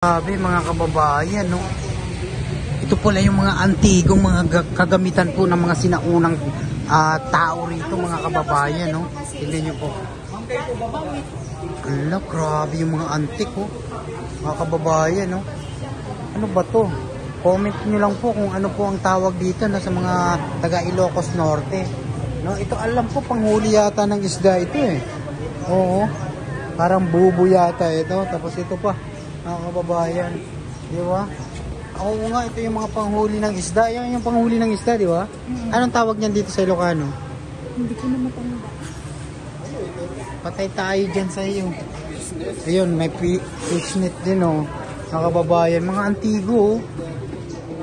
Sabi mga kababayan, no? Ito pala yung mga antigong mga kagamitan po ng mga sinaunang tao rito mga kababayan, no? Tingnan nyo po. Ala, grabe yung mga antik, oh. Mga kababayan, no? Ano ba to? Comment nyo lang po kung ano po ang tawag dito na sa mga taga Ilocos Norte. No, ito alam po panghuli yata ng isda ito eh. Oo. Parang bubo yata ito. Tapos ito pa. Mga kababayan, di ba? Oo nga, ito yung mga panghuli ng isda. Yan yung panghuli ng isda, di ba? Anong tawag niyan dito sa Ilocano? Hindi ko na matanda. Patay tayo dyan sa iyo. Ayun, may fishnet din, oh. Mga kababayan, mga antigo, oh.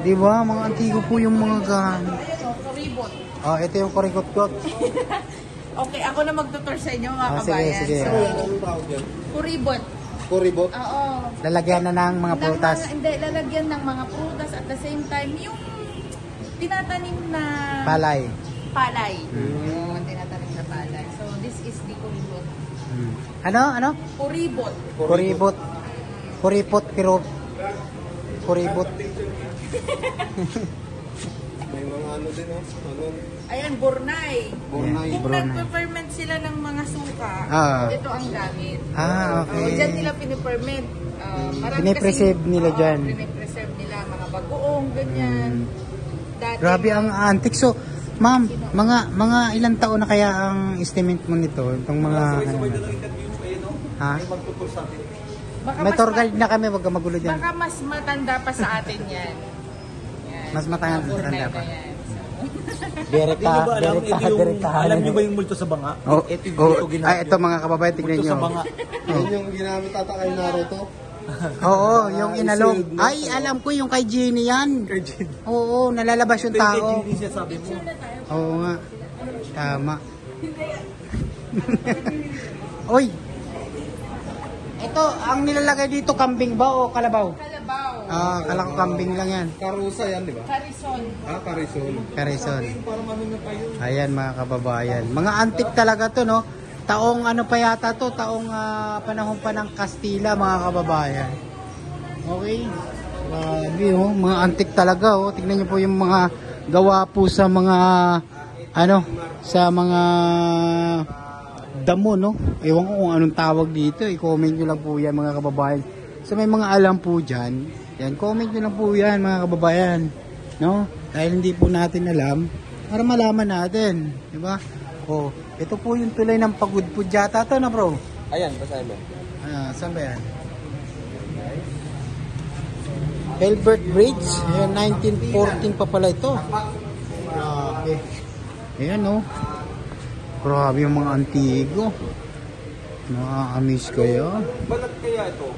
Di ba? Mga antigo po yung mga Kuribot. Ah, ito yung kurikot-kot. Okay, ako na magtutur sa inyo mga Sige, kabayan. sige. So, kuribot. Kuribot? Oo. Lalagyan na ng mga prutas. Hindi, lalagyan ng mga prutas at the same time yung tinatanim na Palay. palay. Yung tinatanim na palay. So, this is the kuribot. Ano? Kuribot. Kuribot. Kuripot, pero kuribot. May mga ano din, oh. Ano? Ayan, burnay. Burnay. Kung Burnay. nagpe-ferment sila ng mga suka, ito ang gamit. Okay. Diyan nila piniperment. Pinipreserve nila dyan. Pinipreserve nila mga bagoong, ganyan. Dati, Grabe ang antik. So, ma'am, mga ilang taon na kaya ang estimate mo nito? Itong mga... ha? baka May mas tour guide na kami, wag ka magulo dyan. Baka mas matanda pa sa atin yan. Mas matanda Burnay pa. na yan. Direkta, Alam niyo ba yung multo sa banga? Oh, Ito yung oh, dito ginagawa. ay, ito mga kababayan, tignan Multo nyo. sa banga. Yan yung ginamit ata kay Naruto. Oo, yung inalog. Ay, alam ko yung kay Genie yan. Kay Jin. Oo, nalalabas yung Ito yung tao. kay Jin siya sabi mo. Oo nga. Tama. Oy. Ito, ang nilalagay dito, kambing ba o kalabaw? Kalabaw. Kala ko kambing lang yan. Karusa yan, di ba? Karison. Karison. Karison. Ayan mga kababayan. Mga antik talaga to, no? Taong ano pa yata to? Taong panahon pa ng Kastila, mga kababayan. Okay. Grabe, oh. Mga antik talaga, oh. Tignan niyo po yung mga gawa po sa mga sa mga damo, no? Ewan ko kung anong tawag dito. I-comment nyo lang po yan, mga kababayan. So may mga alam po dyan. Yan, comment nyo lang po yan, mga kababayan. No? Dahil hindi po natin alam, para malaman natin. Diba? Oh, ito po yung tulay ng Pagudpud yata to, na bro? Ayan, basahin mo. Saan ba yan? Helbert Bridge. Ayan, 1914 pa pala ito. Grabe. Ayan, no? Grabe yung mga antigo. Nakaka-miss kayo. Balat kaya ito?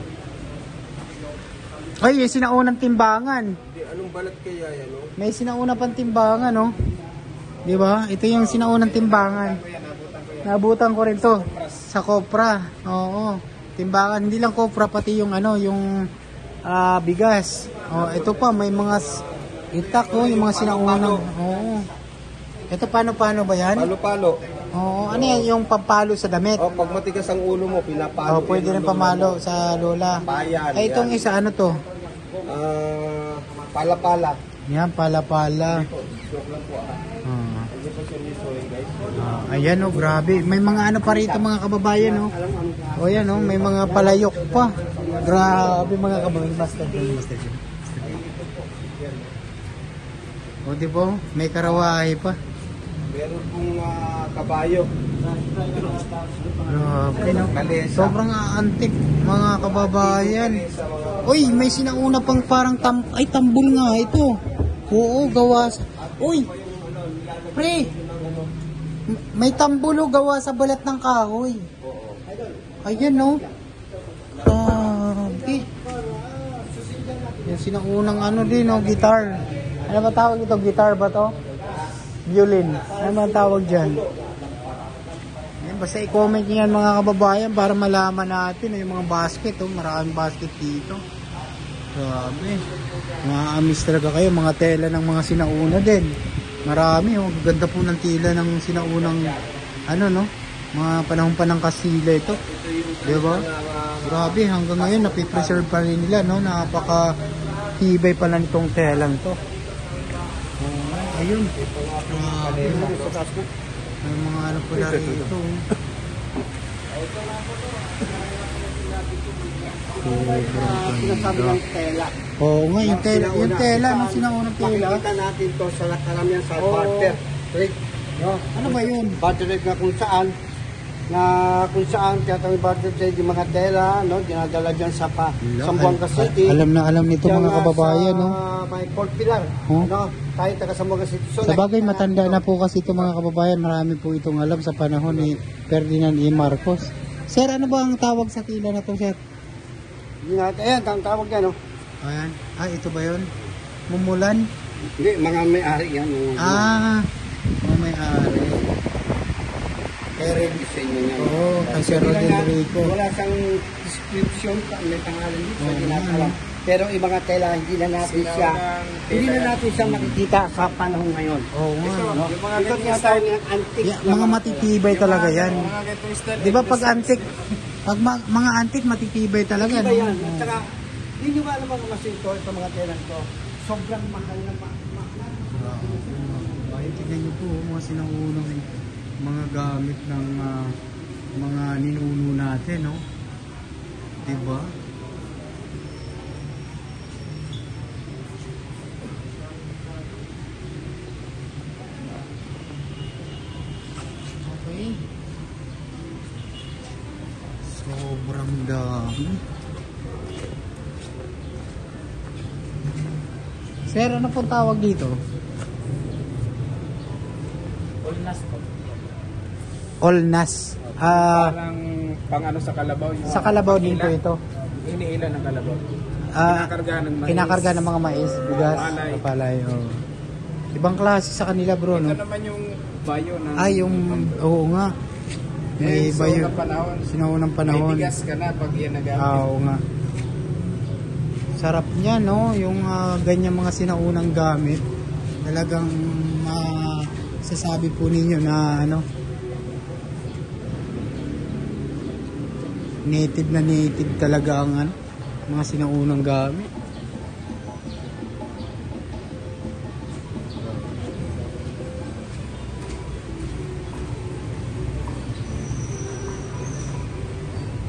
Ay, yung sinaunang timbangan. Anong balat kaya yan, no? May sinauna pang timbangan, no? Di ba? Ito yung sinaunang timbangan. Nabutan ko rin to sa kopra. Oo. Timbangan, hindi lang kopra, pati yung yung bigas. Oh, ito pa may mga itak, yung mga sinaunang. Oo. Ito paano ba yan? Palo-palo. Oo, ano yan? Yung pampalo sa damit. Oh, pag matigas ang ulo mo, pinapalo. Oh, pwede rin pamalo sa lola. Bayan. Ay, itong isa, ano to? Pala-pala. Yan, pala-pala. Ayan, oh, grabe. May mga ano pa rito, mga kababayan, oh. O yan, oh, may mga palayok pa. Grabe, mga kababayan. Mustard. O, di ba? May karawahe pa. Meron pong kabayo. Grabe, no? Kalesa. Sobrang antik, mga kababayan. Uy, may sinauna pang parang tambol nga ito. Oo, gawas. Uy, pre, may tambulo gawa sa balat ng kahoy. Ayan, no? Grabe. Yung sinaunang din, no? Guitar. Ano ba tawag ito? Guitar ba to? Violin. Ano ba tawag dyan? Ayan, basta i-comment nyo yan, mga kababayan, para malaman natin yung mga basket. Maraming basket dito. Grabe. Maamis talaga kayo. Mga tela ng mga sinauna din. Marami. Ganda po ng tela ng sinaunang no? Mga panahon pa ng Kastila ito. Di ba? Grabe, hanggang ngayon napipreserve pa rin nila, no? Napaka-tibay pala nitong telang to. Ayun. Grabe. May mga ano pala rito. Sinasabi ng tela. Oo nga, yung tela, nung sinaunang tela. Makikita natin to sa karamihan sa barter trade. No? Ano ba yun? Barter trade na kung saan tinatawag barter trade yung mga tela, no? Dinadala dyan sa Zamboanga City. Alam na alam nito mga kababayan, no? May Port Pilar, Huh? no? Tayo taga Zamboanga City. So, Sa bagay, matanda na po kasi ito mga kababayan. Marami po itong alam sa panahon ni Ferdinand E. Marcos. Sir, ano ba ang tawag sa tila na to, sir? Ayan, tawag yan, no? Ayan. Ito ba yun? Mumulan? Hindi, mga may-ari yan. Mga may-ari. Pero disenyo niya. Oo, kay Sir Rodrigo. Wala siyang description, may pangalan dito sa ginagawa. Pero yung mga tela, hindi na natin siya makikita sa panahon ngayon. Oo nga. No? Ito tinatawag ng antique. Mga matitibay talaga yan. Di ba pag antique, mga antique matitibay talaga. Iba No? yan. At saka, hindi nyo ba alam ang mas ito mga tela ito? Sobrang mahal na Ay, tignan nyo po, mga sinaunang mga gamit ng mga ninuno natin, no? Diba? Okay. Sobrang dami. Sir, ano pong tawag dito? Olnas po. Olnas. Parang pang ano sa kalabaw. Yung Sa kalabaw din po ito. Iniila ng kalabaw. Kinakargahan ng mais. Kinakarga ng mga mais, bigas, Palay. palay. Oh. Ibang klase sa kanila bro, no? Ito naman yung bayo ng... Oo nga. May Ngayon, bayo. sa panahon, Sinaunang may panahon. bigas ka na pag yan nagamit. Oo nga. Sarap niya, no? Yung ganyan mga sinaunang gamit. Talagang sasabi po ninyo na ano, native talaga ang ano, mga sinaunang gamit.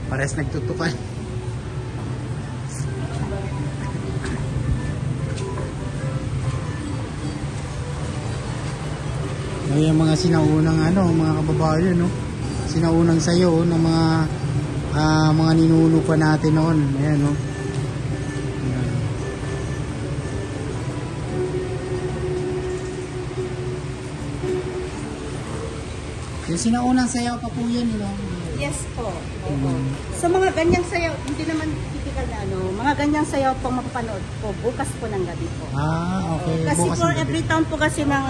Pares nagtutukan. Yung mga sinaunang ano, mga kababayan, no? Sinaunang sayo ng mga ninuno pa natin noon. Ayan, no? Ayan. Yung sinaunang sayaw pa po yan, no? Yes po. Oo. Sa mga ganyang sayaw, hindi naman typical na ano, mga ganyang sayaw po mapapanood po bukas po ng gabi po. Okay. Kasi Bukas for ng gabi. every town po kasi ng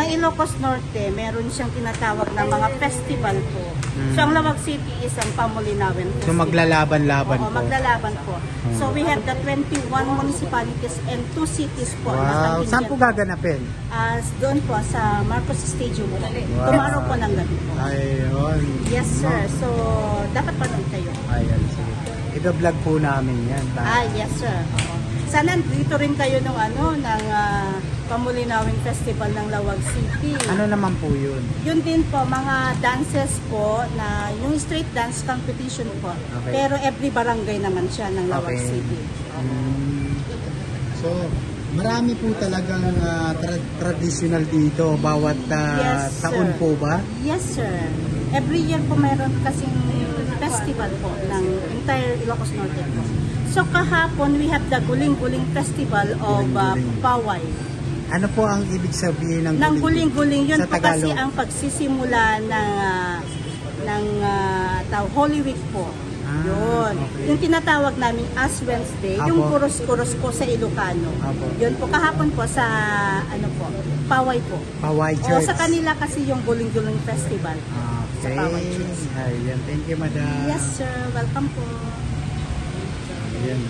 Ilocos Norte, meron siyang tinatawag na mga festival po. So ang Lawag City is ang Pamulinawin So Festival. maglalaban-laban Oo, po. maglalaban po. So we have the 21 municipalities and 2 cities po. Wow. na Saan po contingent. gaganapin? Doon po sa Marcos Stadium po. Tomorrow po ng gabi po. Ayun. Yes sir. So dapat panood kayo. Ayan, sige. I-vlog po namin yan. Yes sir. Sana dito rin kayo ng Pamulinawin Festival ng Lawag City. Ano naman po yun? Yun din po, mga dances po, na yung street dance competition po. Okay. Pero every barangay naman siya ng Lawag Okay. City. So, marami po talagang traditional dito bawat Yes, taon sir. po ba? Yes sir. Every year po mayroon kasing festival po ng entire Ilocos Norte po. So kahapon we have the Guling-Guling Festival of Guling-Guling. Paway. Ano po ang ibig sabihin ng Ng guling-guling, yun Sa po kasi Tagalog? ang pagsisimula ng Holy Week po. Yun. Okay. Yung tinatawag namin as Wednesday, Apo. yung kuros-kuros po sa Ilocano. Apo. Yun po, kahapon po sa, Paway po. Paway O Church? sa kanila kasi yung Guling-Guling Festival. Okay. Sa Paway Church. Ayan. Thank you, madam. Yes sir, welcome po. Ayan.